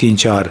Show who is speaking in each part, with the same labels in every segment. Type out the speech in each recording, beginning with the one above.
Speaker 1: 3-4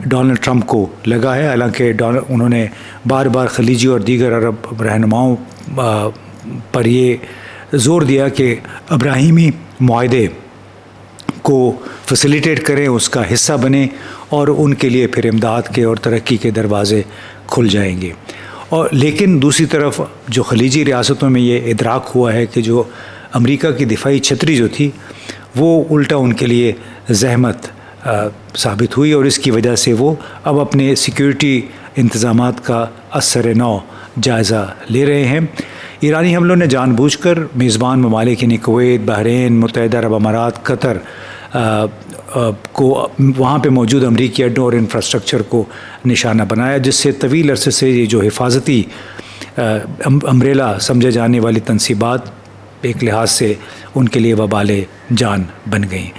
Speaker 1: Donald Trump کو لگا ہے، حالانکہ انہوں نے بار بار خلیجی اور دیگر عرب رہنماؤں پر یہ زور دیا کہ ابراہیمی معاہدے کو فیسیلیٹیٹ کریں، اس کا حصہ بنیں، اور ان کے لیے پھر امداد کے اور ترقی کے دروازے کھل جائیں گے۔ اور لیکن دوسری طرف جو خلیجی ریاستوں میں یہ ادراک ہوا ہے کہ جو امریکہ کی دفاعی چھتری جو تھی وہ الٹا ان کے لیے زحمت ثابت ہوئی، اور اس کی وجہ سے وہ اب اپنے سیکیورٹی انتظامات کا اثر نو جائزہ لے رہے ہیں۔ ایرانی حملوں نے جان بوجھ کر میزبان ممالک یعنی کویت، بحرین، متحدہ عرب امارات، قطر کو وہاں پہ موجود امریکی اڈوں اور انفراسٹرکچر کو نشانہ بنایا، جس سے طویل عرصے سے یہ جو حفاظتی امبریلا سمجھے جانے والی تنصیبات ایک لحاظ سے ان کے لیے وبال جان بن گئیں۔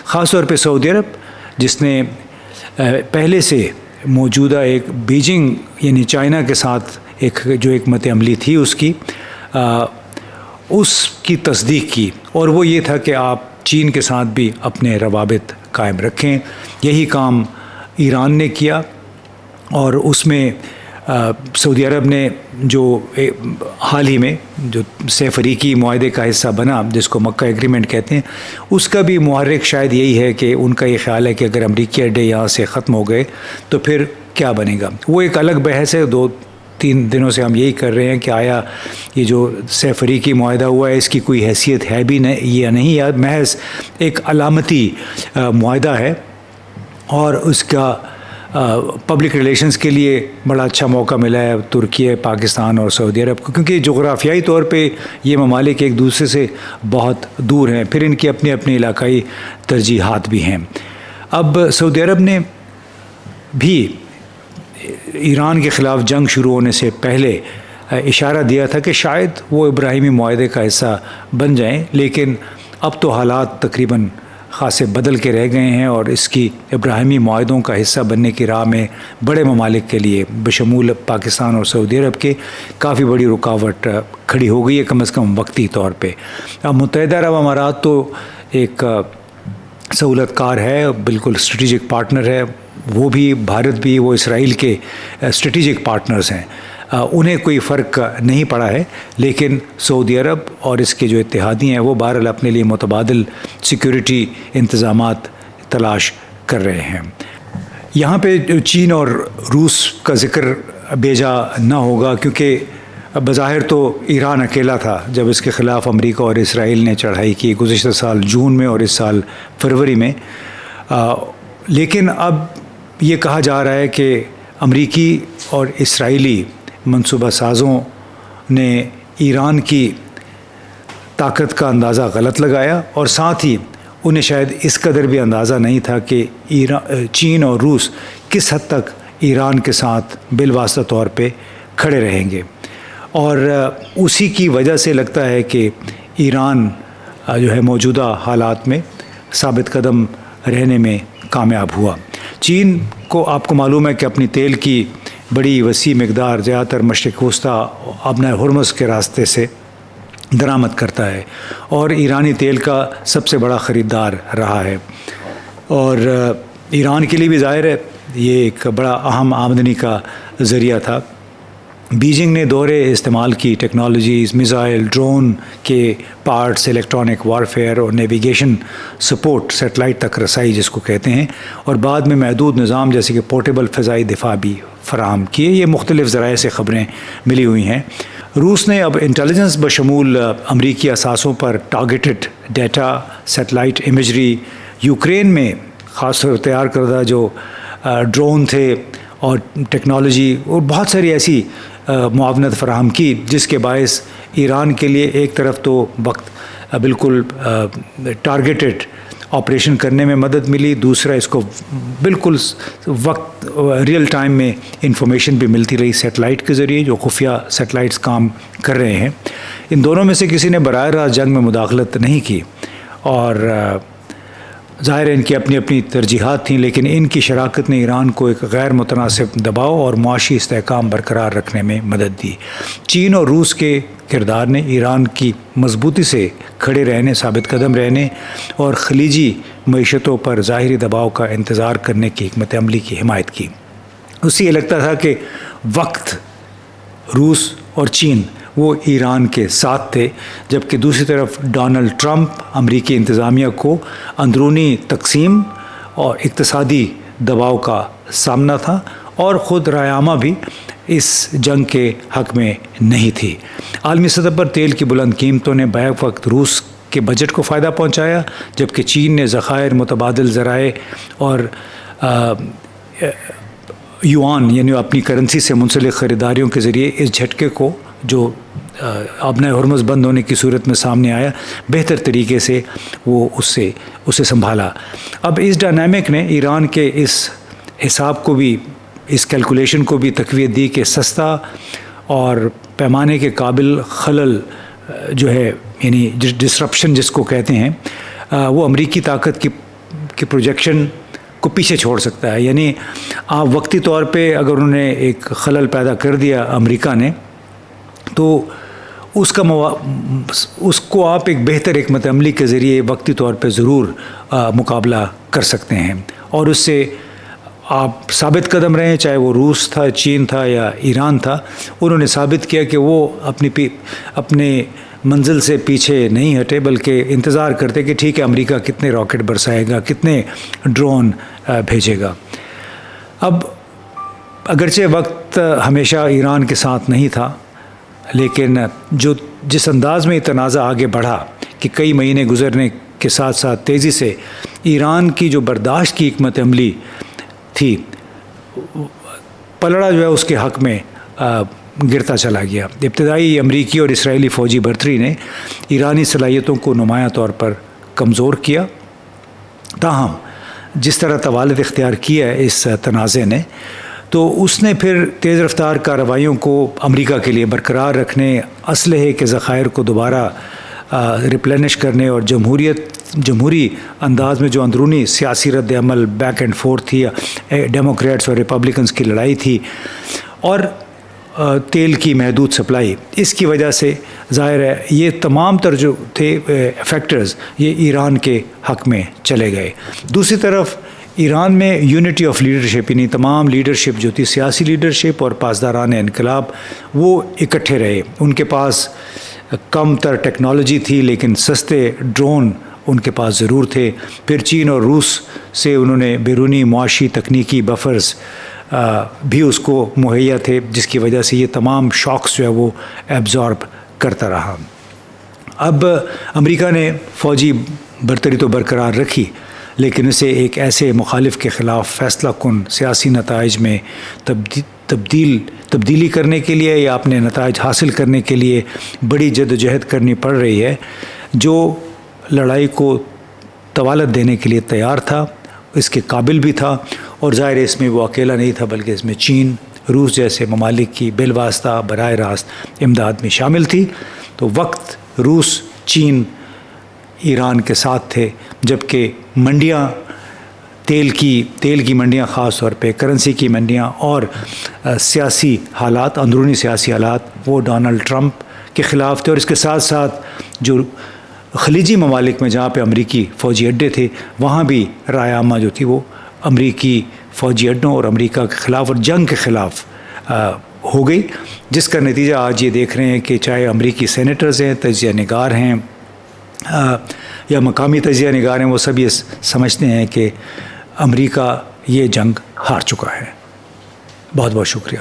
Speaker 1: خاص طور پہ سعودی عرب، جس نے پہلے سے موجودہ ایک بیجنگ یعنی چائنا کے ساتھ ایک مت عملی تھی اس کی تصدیق کی، اور وہ یہ تھا کہ آپ چین کے ساتھ بھی اپنے روابط قائم رکھیں۔ یہی کام ایران نے کیا، اور اس میں سعودی عرب نے جو حال ہی میں جو 3 فریقی معاہدے کا حصہ بنا، جس کو مکہ ایگریمنٹ کہتے ہیں، اس کا بھی محرک شاید یہی ہے کہ ان کا یہ خیال ہے کہ اگر امریکی اڈے یہاں سے ختم ہو گئے تو پھر کیا بنے گا۔ وہ ایک الگ بحث ہے، 2-3 دنوں سے ہم یہی کر رہے ہیں کہ آیا یہ جو 3 فریقی معاہدہ ہوا ہے اس کی کوئی حیثیت ہے بھی یا نہیں، یا محض ایک علامتی معاہدہ ہے، اور اس کا پبلک ریلیشنز کے لیے بڑا اچھا موقع ملا ہے ترکی، پاکستان اور سعودی عرب کو، کیونکہ جغرافیائی طور پہ یہ ممالک ایک دوسرے سے بہت دور ہیں، پھر ان کی اپنی اپنی علاقائی ترجیحات بھی ہیں۔ اب سعودی عرب نے بھی ایران کے خلاف جنگ شروع ہونے سے پہلے اشارہ دیا تھا کہ شاید وہ ابراہیمی معاہدے کا حصہ بن جائیں، لیکن اب تو حالات تقریباً خاصے بدل کے رہ گئے ہیں، اور اس کی ابراہیمی معاہدوں کا حصہ بننے کی راہ میں بڑے ممالک کے لیے بشمول پاکستان اور سعودی عرب کے کافی بڑی رکاوٹ کھڑی ہو گئی ہے، کم از کم وقتی طور پہ۔ اب متحدہ عرب امارات تو ایک سہولت کار ہے، بالکل اسٹریٹجک پارٹنر ہے، وہ بھی بھارت بھی، وہ اسرائیل کے اسٹریٹجک پارٹنرز ہیں، انہیں کوئی فرق نہیں پڑا ہے، لیکن سعودی عرب اور اس کے جو اتحادی ہیں وہ بہرحال اپنے لیے متبادل سیکیورٹی انتظامات تلاش کر رہے ہیں۔ یہاں پہ چین اور روس کا ذکر بیجا نہ ہوگا، کیونکہ بظاہر تو ایران اکیلا تھا جب اس کے خلاف امریکہ اور اسرائیل نے چڑھائی کی گزشتہ سال جون میں اور اس سال فروری میں، لیکن اب یہ کہا جا رہا ہے کہ امریکی اور اسرائیلی منصوبہ سازوں نے ایران کی طاقت کا اندازہ غلط لگایا، اور ساتھ ہی انہیں شاید اس قدر بھی اندازہ نہیں تھا کہ چین اور روس کس حد تک ایران کے ساتھ بالواسطہ طور پہ کھڑے رہیں گے، اور اسی کی وجہ سے لگتا ہے کہ ایران جو ہے موجودہ حالات میں ثابت قدم رہنے میں کامیاب ہوا۔ چین کو آپ کو معلوم ہے کہ اپنی تیل کی بڑی وسیع مقدار زیادہ تر مشرق وسطیٰ آبنۂ ہرمز کے راستے سے درآمد کرتا ہے، اور ایرانی تیل کا سب سے بڑا خریدار رہا ہے، اور ایران کے لیے بھی ظاہر ہے یہ ایک بڑا اہم آمدنی کا ذریعہ تھا۔ بیجنگ نے دورے استعمال کی ٹیکنالوجیز، میزائل، ڈرون کے پارٹس، الیکٹرانک وارفیئر اور نیویگیشن سپورٹ، سیٹلائٹ تک رسائی جس کو کہتے ہیں، اور بعد میں محدود نظام جیسے کہ پورٹیبل فضائی دفاع بھی فراہم کیے۔ یہ مختلف ذرائع سے خبریں ملی ہوئی ہیں۔ روس نے اب انٹیلیجنس بشمول امریکی اثاثوں پر targeted data, satellite imagery, Ukraine میں خاص طور تیار کردہ جو ڈرون تھے اور ٹیکنالوجی اور بہت ساری ایسی معاونت فراہم کی، جس کے باعث ایران کے لیے ایک طرف تو وقت بالکل ٹارگیٹڈ آپریشن کرنے میں مدد ملی، دوسرا اس کو بالکل وقت ریئل ٹائم میں انفارمیشن بھی ملتی رہی سیٹلائٹ کے ذریعے، جو خفیہ سیٹلائٹس کام کر رہے ہیں۔ ان دونوں میں سے کسی نے براہ راست جنگ میں مداخلت نہیں کی، اور ظاہر ہے ان کی اپنی اپنی ترجیحات تھیں، لیکن ان کی شراکت نے ایران کو ایک غیر متناسب دباؤ اور معاشی استحکام برقرار رکھنے میں مدد دی۔ چین اور روس کے کردار نے ایران کی مضبوطی سے کھڑے رہنے، ثابت قدم رہنے اور خلیجی معیشتوں پر ظاہری دباؤ کا انتظار کرنے کی حکمت عملی کی حمایت کی۔ اس سے یہ لگتا تھا کہ وقت روس اور چین وہ ایران کے ساتھ تھے، جبکہ دوسری طرف ڈونلڈ ٹرمپ امریکی انتظامیہ کو اندرونی تقسیم اور اقتصادی دباؤ کا سامنا تھا، اور خود رائے عامہ بھی اس جنگ کے حق میں نہیں تھی۔ عالمی سطح پر تیل کی بلند قیمتوں نے بیک وقت روس کے بجٹ کو فائدہ پہنچایا، جبکہ چین نے ذخائر، متبادل ذرائع اور یوان یعنی اپنی کرنسی سے منسلک خریداریوں کے ذریعے اس جھٹکے کو جو آبنۂ ہرمز بند ہونے کی صورت میں سامنے آیا، بہتر طریقے سے وہ اسے سنبھالا۔ اب اس ڈائنامک نے ایران کے اس حساب کو بھی، اس کیلکولیشن کو بھی تقویت دی کہ سستا اور پیمانے کے قابل خلل جو ہے، یعنی ڈسرپشن جس کو کہتے ہیں، وہ امریکی طاقت کی پروجیکشن کو پیچھے چھوڑ سکتا ہے۔ یعنی آپ وقتی طور پہ اگر انہوں نے ایک خلل پیدا کر دیا امریکہ نے، تو اس کو آپ ایک بہتر حکمت عملی کے ذریعے وقتی طور پہ ضرور مقابلہ کر سکتے ہیں، اور اس سے آپ ثابت قدم رہیں، چاہے وہ روس تھا، چین تھا یا ایران تھا۔ انہوں نے ثابت کیا کہ وہ اپنے منزل سے پیچھے نہیں ہٹے، بلکہ انتظار کرتے کہ ٹھیک ہے امریکہ کتنے راکٹ برسائے گا، کتنے ڈرون بھیجے گا۔ اب اگرچہ وقت ہمیشہ ایران کے ساتھ نہیں تھا، لیکن جس انداز میں یہ تنازع آگے بڑھا کہ کئی مہینے گزرنے کے ساتھ ساتھ تیزی سے ایران کی جو برداشت کی حکمت عملی تھی، پلڑا جو ہے اس کے حق میں گرتا چلا گیا۔ ابتدائی امریکی اور اسرائیلی فوجی برتری نے ایرانی صلاحیتوں کو نمایاں طور پر کمزور کیا، تاہم جس طرح طوالت اختیار کیا ہے اس تنازع نے، تو اس نے پھر تیز رفتار کارروائیوں کو امریکہ کے لیے برقرار رکھنے، اسلحے کے ذخائر کو دوبارہ ریپلینش کرنے اور جمہوری انداز میں جو اندرونی سیاسی رد عمل بیک اینڈ فورتھ تھی، ڈیموکریٹس اور ریپبلکنس کی لڑائی تھی، اور تیل کی محدود سپلائی، اس کی وجہ سے ظاہر ہے یہ تمام تر جو تھے فیکٹرز یہ ایران کے حق میں چلے گئے۔ دوسری طرف ایران میں یونٹی آف لیڈرشپ، یعنی تمام لیڈرشپ جو تھی، سیاسی لیڈرشپ اور پاسداران انقلاب، وہ اکٹھے رہے۔ ان کے پاس کم تر ٹیکنالوجی تھی، لیکن سستے ڈرون ان کے پاس ضرور تھے۔ پھر چین اور روس سے انہوں نے بیرونی معاشی تکنیکی بفرز بھی اس کو مہیا تھے، جس کی وجہ سے یہ تمام شاکس جو ہے وہ ایبزارب کرتا رہا۔ اب امریکہ نے فوجی برتری تو برقرار رکھی، لیکن اسے ایک ایسے مخالف کے خلاف فیصلہ کن سیاسی نتائج میں تبدیلی کرنے کے لیے یا اپنے نتائج حاصل کرنے کے لیے بڑی جدوجہد کرنی پڑ رہی ہے، جو لڑائی کو طوالت دینے کے لیے تیار تھا، اس کے قابل بھی تھا، اور ظاہر ہے اس میں وہ اکیلا نہیں تھا، بلکہ اس میں چین، روس جیسے ممالک کی بالواسطہ براہ راست امداد میں شامل تھی۔ تو وقت روس، چین ایران کے ساتھ تھے، جبکہ منڈیاں، تیل کی منڈیاں، خاص طور پہ کرنسی کی منڈیاں اور سیاسی حالات، اندرونی سیاسی حالات، وہ ڈونلڈ ٹرمپ کے خلاف تھے۔ اور اس کے ساتھ ساتھ جو خلیجی ممالک میں جہاں پہ امریکی فوجی اڈے تھے، وہاں بھی رائے عامہ جو تھی وہ امریکی فوجی اڈوں اور امریکہ کے خلاف اور جنگ کے خلاف ہو گئی، جس کا نتیجہ آج یہ دیکھ رہے ہیں کہ چاہے امریکی سینیٹرز ہیں، تجزیہ نگار ہیں یا مقامی تجزیہ نگار ہیں، وہ سب یہ سمجھتے ہیں کہ امریکہ یہ جنگ ہار چکا ہے۔ بہت بہت شکریہ۔